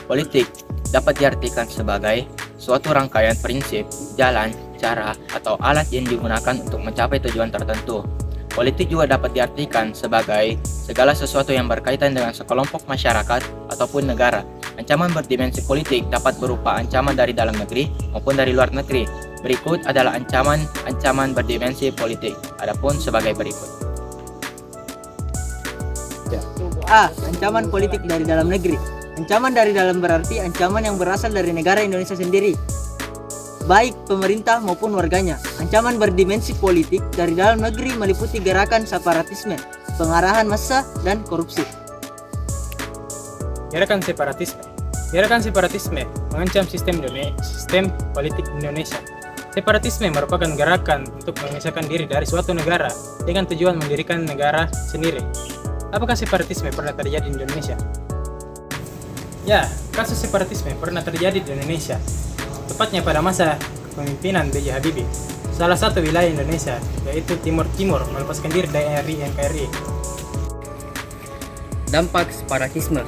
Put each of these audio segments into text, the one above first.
Politik dapat diartikan sebagai suatu rangkaian prinsip, jalan, cara, atau alat yang digunakan untuk mencapai tujuan tertentu. Politik juga dapat diartikan sebagai segala sesuatu yang berkaitan dengan sekelompok masyarakat ataupun negara. Ancaman berdimensi politik dapat berupa ancaman dari dalam negeri maupun dari luar negeri. Berikut adalah ancaman berdimensi politik. Adapun sebagai berikut. A. Ancaman politik dari dalam negeri. Ancaman dari dalam berarti ancaman yang berasal dari negara Indonesia sendiri, baik pemerintah maupun warganya. Ancaman berdimensi politik dari dalam negeri meliputi gerakan separatisme, pengarahan massa, dan korupsi. Gerakan separatisme. Gerakan separatisme mengancam sistem politik Indonesia. Separatisme merupakan gerakan untuk memisahkan diri dari suatu negara dengan tujuan mendirikan negara sendiri. Apakah separatisme pernah terjadi di Indonesia? Ya, kasus separatisme pernah terjadi di Indonesia, tepatnya pada masa kepemimpinan B.J. Habibie. Salah satu wilayah Indonesia, yaitu Timur melepaskan diri dari NKRI. Dampak separatisme.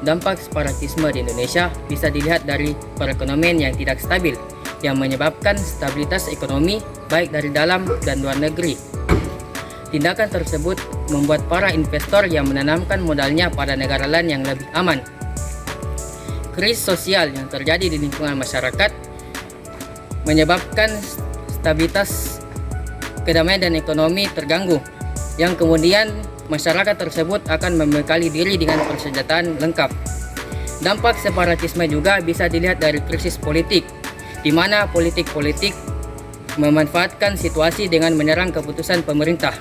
Dampak separatisme di Indonesia bisa dilihat dari perekonomian yang tidak stabil, yang menyebabkan stabilitas ekonomi baik dari dalam dan luar negeri. Tindakan tersebut membuat para investor yang menanamkan modalnya pada negara lain yang lebih aman. Krisis sosial yang terjadi di lingkungan masyarakat menyebabkan stabilitas, kedamaian dan ekonomi terganggu, yang kemudian masyarakat tersebut akan membekali diri dengan persenjataan lengkap. Dampak separatisme juga bisa dilihat dari krisis politik, di mana politik memanfaatkan situasi dengan menyerang keputusan pemerintah.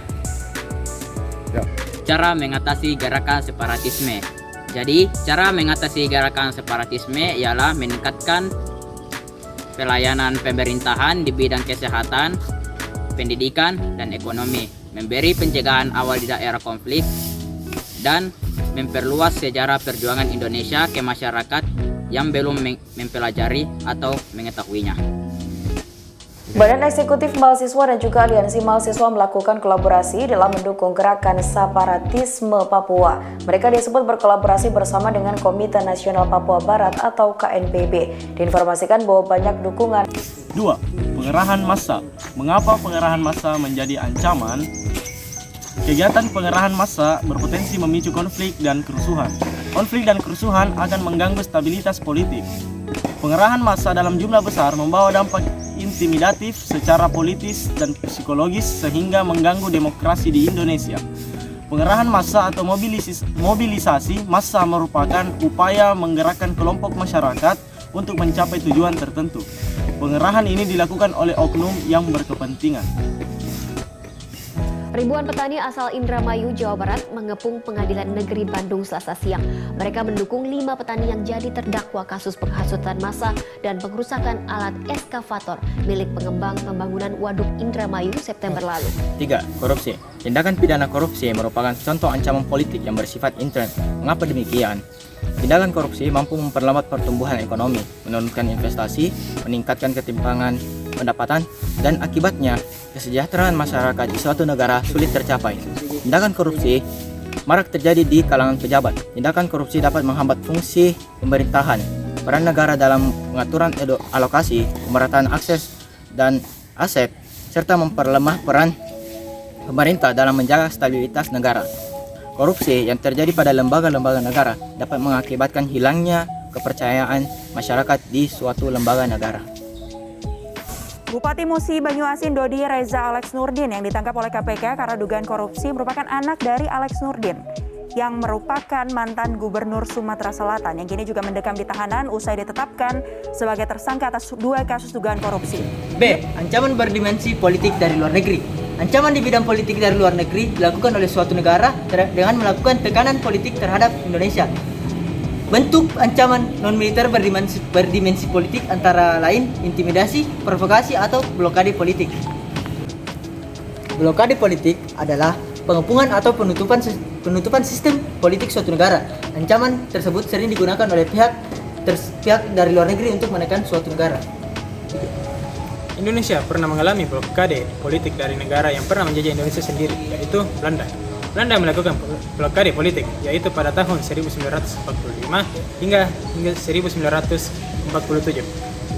Cara mengatasi gerakan separatisme. Jadi, cara mengatasi gerakan separatisme ialah meningkatkan pelayanan pemerintahan di bidang kesehatan, pendidikan, dan ekonomi, memberi pencegahan awal di daerah konflik, dan memperluas sejarah perjuangan Indonesia ke masyarakat yang belum mempelajari atau mengetahuinya. Badan Eksekutif Mahasiswa dan juga Aliansi Mahasiswa melakukan kolaborasi dalam mendukung gerakan separatisme Papua. Mereka disebut berkolaborasi bersama dengan Komite Nasional Papua Barat atau KNPB. Diinformasikan bahwa banyak dukungan. 2. Pengerahan massa. Mengapa pengerahan massa menjadi ancaman? Kegiatan pengerahan massa berpotensi memicu konflik dan kerusuhan. Konflik dan kerusuhan akan mengganggu stabilitas politik. Pengerahan massa dalam jumlah besar membawa dampak intimidatif secara politis dan psikologis sehingga mengganggu demokrasi di Indonesia. Pengerahan massa atau mobilisasi massa merupakan upaya menggerakkan kelompok masyarakat untuk mencapai tujuan tertentu. Pengerahan ini dilakukan oleh oknum yang berkepentingan. Ribuan petani asal Indramayu, Jawa Barat mengepung Pengadilan Negeri Bandung Selasa siang. Mereka mendukung 5 petani yang jadi terdakwa kasus penghasutan massa dan pengrusakan alat eskavator milik pengembang pembangunan Waduk Indramayu September lalu. 3. Korupsi. Tindakan pidana korupsi merupakan contoh ancaman politik yang bersifat intern. Mengapa demikian? Tindakan korupsi mampu memperlambat pertumbuhan ekonomi, menurunkan investasi, meningkatkan ketimpangan pendapatan, dan akibatnya kesejahteraan masyarakat di suatu negara sulit tercapai. Tindakan korupsi marak terjadi di kalangan pejabat. Tindakan korupsi dapat menghambat fungsi pemerintahan, peran negara dalam pengaturan alokasi, pemerataan akses dan aset, serta memperlemah peran pemerintah dalam menjaga stabilitas negara. Korupsi yang terjadi pada lembaga-lembaga negara dapat mengakibatkan hilangnya kepercayaan masyarakat di suatu lembaga negara. Bupati Musi Banyuasin Dodi Reza Alex Nurdin yang ditangkap oleh KPK karena dugaan korupsi merupakan anak dari Alex Nurdin yang merupakan mantan Gubernur Sumatera Selatan yang kini juga mendekam di tahanan usai ditetapkan sebagai tersangka atas 2 kasus dugaan korupsi. B. Ancaman berdimensi politik dari luar negeri. Ancaman di bidang politik dari luar negeri dilakukan oleh suatu negara dengan melakukan tekanan politik terhadap Indonesia. Bentuk ancaman non-militer berdimensi politik antara lain intimidasi, provokasi, atau blokade politik. Blokade politik adalah pengepungan atau penutupan sistem politik suatu negara. Ancaman tersebut sering digunakan oleh pihak dari luar negeri untuk menekan suatu negara. Indonesia pernah mengalami blokade politik dari negara yang pernah menjajah Indonesia sendiri, yaitu Belanda. Belanda melakukan blokade politik, yaitu pada tahun 1945 hingga 1947.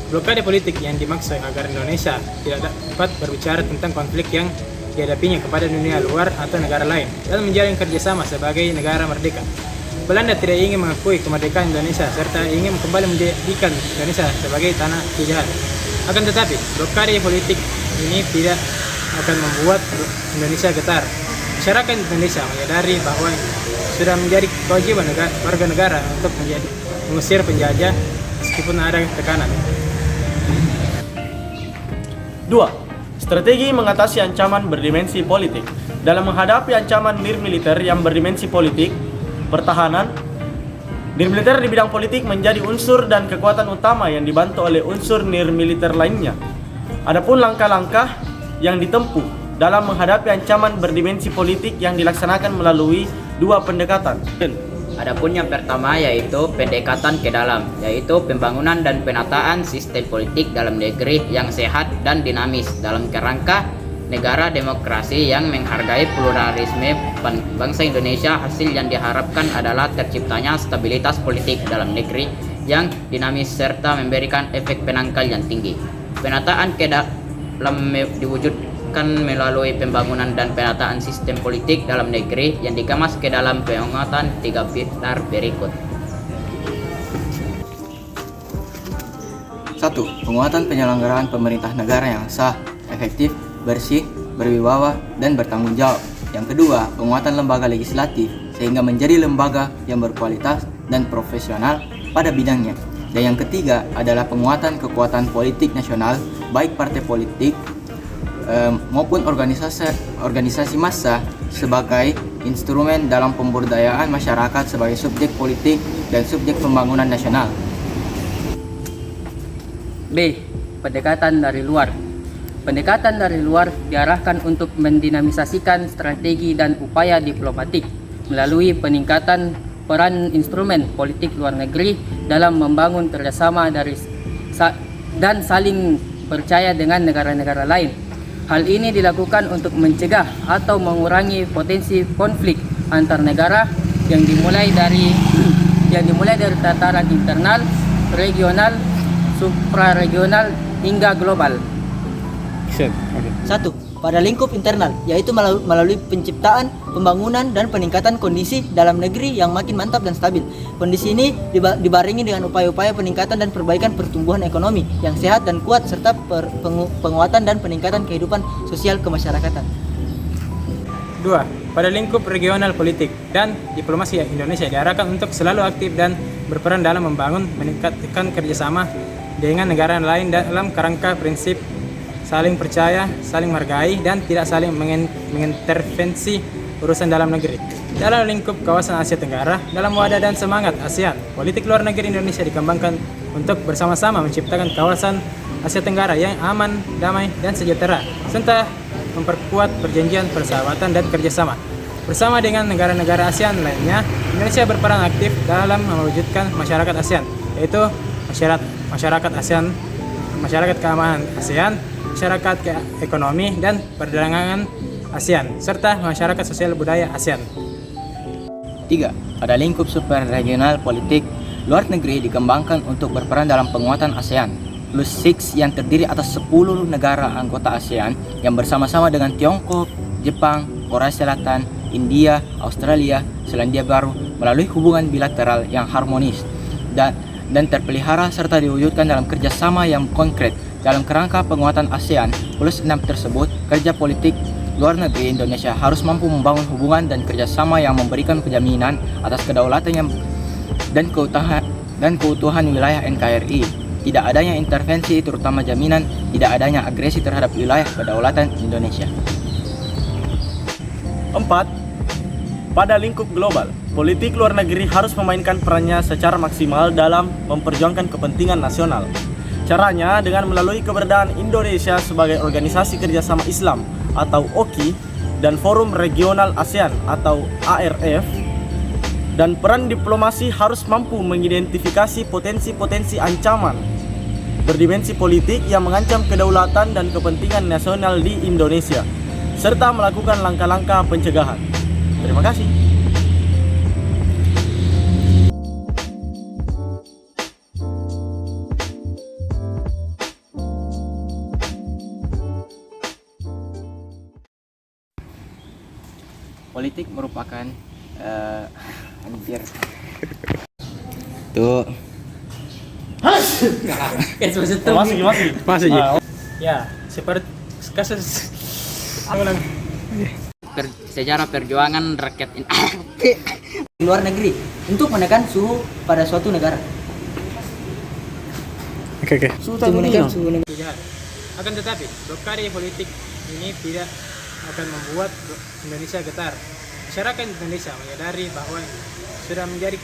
Blokade politik yang dimaksud agar Indonesia tidak dapat berbicara tentang konflik yang dihadapinya kepada dunia luar atau negara lain dan menjalin kerjasama sebagai negara merdeka. Belanda tidak ingin mengakui kemerdekaan Indonesia serta ingin kembali menjadikan Indonesia sebagai tanah jajahan. Akan tetapi, blokade politik ini tidak akan membuat Indonesia getar. Masyarakat Indonesia menyadari bahwa sudah menjadi kewajiban warga negara untuk mengusir penjajah meskipun ada tekanan. 2. Strategi mengatasi ancaman berdimensi politik. Dalam menghadapi ancaman nirmiliter yang berdimensi politik, pertahanan, nirmiliter di bidang politik menjadi unsur dan kekuatan utama yang dibantu oleh unsur nirmiliter lainnya. Adapun langkah-langkah yang ditempuh dalam menghadapi ancaman berdimensi politik yang dilaksanakan melalui dua pendekatan. Adapun yang pertama yaitu pendekatan ke dalam, yaitu pembangunan dan penataan sistem politik dalam negeri yang sehat dan dinamis dalam kerangka negara demokrasi yang menghargai pluralisme bangsa Indonesia. Hasil yang diharapkan adalah terciptanya stabilitas politik dalam negeri yang dinamis serta memberikan efek penangkal yang tinggi. Penataan ke dalam diwujudkan melalui pembangunan dan penataan sistem politik dalam negeri yang dikemas ke dalam penguatan 3 pilar berikut. 1. Penguatan penyelenggaraan pemerintah negara yang sah, efektif, bersih, berwibawa, dan bertanggung jawab. Yang kedua, penguatan lembaga legislatif sehingga menjadi lembaga yang berkualitas dan profesional pada bidangnya. Dan yang ketiga adalah penguatan kekuatan politik nasional, baik partai politik maupun organisasi massa sebagai instrumen dalam pemberdayaan masyarakat sebagai subjek politik dan subjek pembangunan nasional. B. Pendekatan dari luar. Pendekatan dari luar diarahkan untuk mendinamisasikan strategi dan upaya diplomatik melalui peningkatan peran instrumen politik luar negeri dalam membangun kerjasama dan saling percaya dengan negara-negara lain. Hal ini dilakukan untuk mencegah atau mengurangi potensi konflik antar negara yang dimulai dari tataran internal, regional, supraregional hingga global. 1. Pada lingkup internal, yaitu melalui penciptaan, pembangunan, dan peningkatan kondisi dalam negeri yang makin mantap dan stabil. Kondisi ini dibarengi dengan upaya-upaya peningkatan dan perbaikan pertumbuhan ekonomi yang sehat dan kuat serta penguatan dan peningkatan kehidupan sosial kemasyarakatan. 2. Pada lingkup regional politik dan diplomasi Indonesia diarahkan untuk selalu aktif dan berperan dalam membangun meningkatkan kerjasama dengan negara lain dalam kerangka prinsip saling percaya, saling menghargai, dan tidak saling mengintervensi urusan dalam negeri. Dalam lingkup kawasan Asia Tenggara, dalam wadah dan semangat ASEAN, politik luar negeri Indonesia dikembangkan untuk bersama-sama menciptakan kawasan Asia Tenggara yang aman, damai, dan sejahtera, serta memperkuat perjanjian persahabatan dan kerjasama. Bersama dengan negara-negara ASEAN lainnya, Indonesia berperan aktif dalam mewujudkan masyarakat ASEAN, yaitu masyarakat ASEAN, masyarakat keamanan ASEAN, masyarakat ekonomi dan perdagangan ASEAN, serta masyarakat sosial budaya ASEAN. 3. Pada lingkup superregional politik, luar negeri dikembangkan untuk berperan dalam penguatan ASEAN Plus 6 yang terdiri atas 10 negara anggota ASEAN yang bersama-sama dengan Tiongkok, Jepang, Korea Selatan, India, Australia, Selandia Baru melalui hubungan bilateral yang harmonis dan terpelihara serta diwujudkan dalam kerjasama yang konkret. Dalam kerangka penguatan ASEAN Plus 6 tersebut, kerja politik luar negeri Indonesia harus mampu membangun hubungan dan kerjasama yang memberikan penjaminan atas kedaulatan dan keutuhan wilayah NKRI, tidak adanya intervensi terutama jaminan tidak adanya agresi terhadap wilayah kedaulatan Indonesia. 4. Pada lingkup global, politik luar negeri harus memainkan perannya secara maksimal dalam memperjuangkan kepentingan nasional. Caranya dengan melalui keberadaan Indonesia sebagai Organisasi Kerjasama Islam atau OKI dan Forum Regional ASEAN atau ARF, dan peran diplomasi harus mampu mengidentifikasi potensi-potensi ancaman berdimensi politik yang mengancam kedaulatan dan kepentingan nasional di Indonesia, serta melakukan langkah-langkah pencegahan. Terima kasih. Politik merupakan anjir. Tuh. Masih. Ya, seperti kasus ulang. Sejarah perjuangan rakyat di luar negeri untuk menekan suhu pada suatu negara. Untuk menekan suhu negara. Jahat. Akan tetapi, blokade politik ini tidak akan membuat Indonesia getar. Masyarakat Indonesia menyadari bahwa sudah menjadi